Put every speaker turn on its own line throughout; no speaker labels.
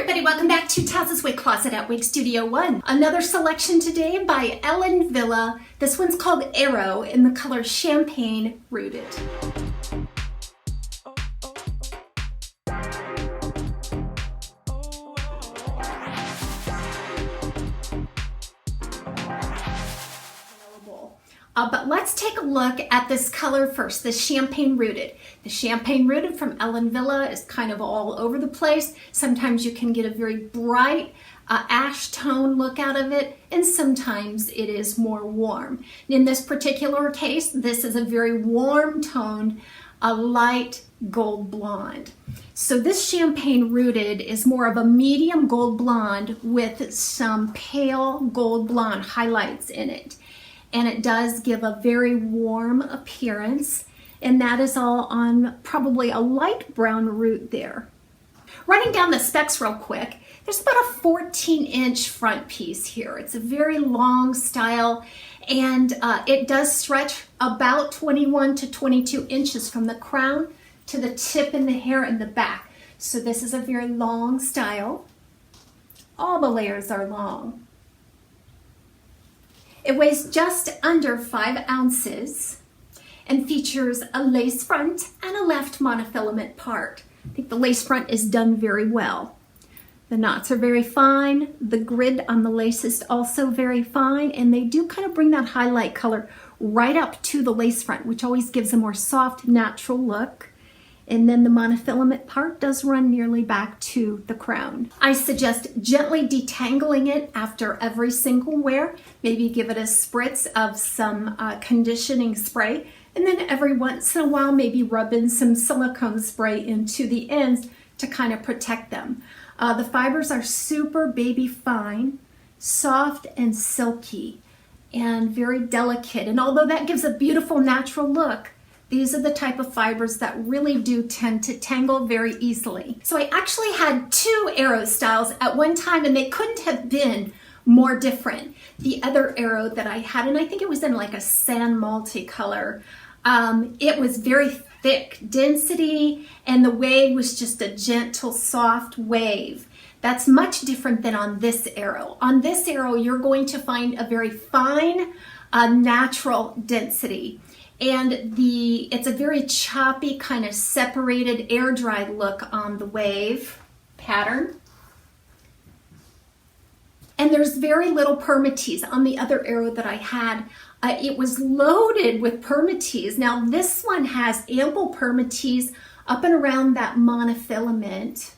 everybody, welcome back to TAZ's Wig Closet at Wig Studio One. Another selection today by Ellen Wille. This one's called Arrow in the color Champagne Rooted. But let's take a look at this color first, the Champagne Rooted. The Champagne Rooted from Ellen Wille is kind of all over the place. Sometimes you can get a very bright ash tone look out of it, and sometimes it is more warm. In this particular case, this is a very warm toned, a light gold blonde. So this Champagne Rooted is more of a medium gold blonde with some pale gold blonde highlights in it. And it does give a very warm appearance, and that is all on probably a light brown root there. Running down the specs real quick, there's about a 14-inch front piece here. It's a very long style, and it does stretch about 21 to 22 inches from the crown to the tip in the hair in the back. So this is a very long style. All the layers are long. It weighs just under 5 ounces and features a lace front and a left monofilament part. I think the lace front is done very well. The knots are very fine. The grid on the lace is also very fine, and they do kind of bring that highlight color right up to the lace front, which always gives a more soft, natural look. And then the monofilament part does run nearly back to the crown. I suggest gently detangling it after every single wear. Maybe give it a spritz of some conditioning spray, and then every once in a while maybe rub in some silicone spray into the ends to kind of protect them. The fibers are super baby fine, soft and silky, and very delicate. And although that gives a beautiful natural look, these are the type of fibers that really do tend to tangle very easily. So I actually had 2 arrow styles at one time, and they couldn't have been more different. The other arrow that I had, and I think it was in like a sand multicolor, it was very thick density, and the wave was just a gentle, soft wave. That's much different than on this arrow. On this arrow, you're going to find a very fine, natural density. And it's a very choppy, kind of separated, air-dried look on the wave pattern. And there's very little permatease. On the other arrow that I had, it was loaded with permatease. Now this one has ample permatease up and around that monofilament,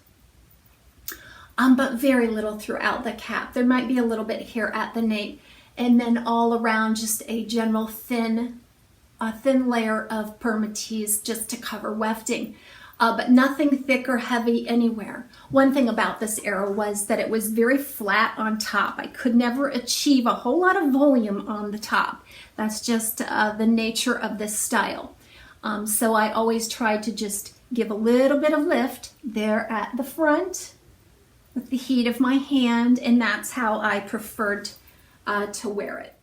but very little throughout the cap. There might be a little bit here at the nape, and then all around just a general thin layer of permatease just to cover wefting, but nothing thick or heavy anywhere. One thing about this arrow was that it was very flat on top. I could never achieve a whole lot of volume on the top. That's just the nature of this style. So I always tried to just give a little bit of lift there at the front with the heat of my hand, and that's how I preferred to wear it.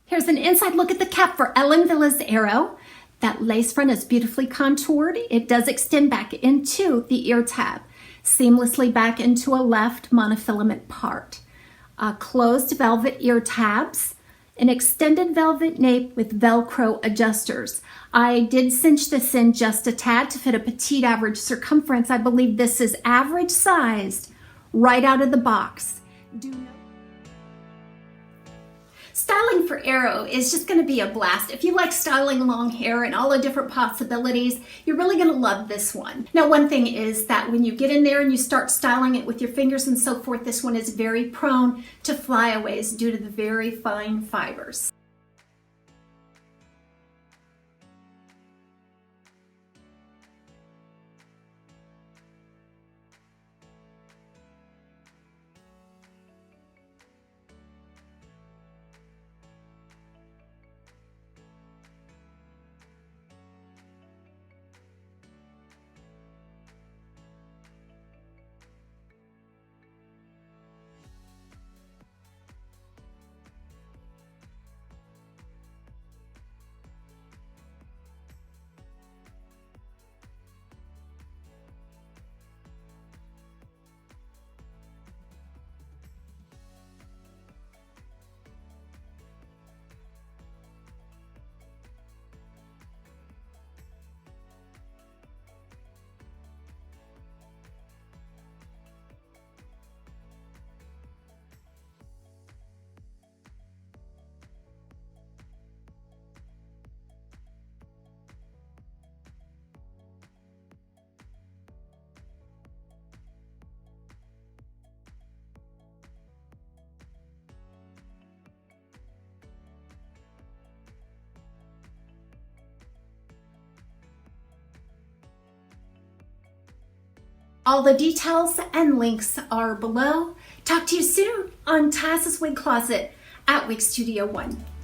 Here's an inside look at the cap for Ellen Wille's Arrow. That lace front is beautifully contoured. It does extend back into the ear tab, seamlessly back into a left monofilament part. Closed velvet ear tabs, an extended velvet nape with Velcro adjusters. I did cinch this in just a tad to fit a petite average circumference. I believe this is average sized right out of the box. Styling for Arrow is just going to be a blast. If you like styling long hair and all the different possibilities, you're really going to love this one. Now, one thing is that when you get in there and you start styling it with your fingers and so forth, this one is very prone to flyaways due to the very fine fibers. All the details and links are below. Talk to you soon on TAZ's Wig Closet at Wig Studio 1.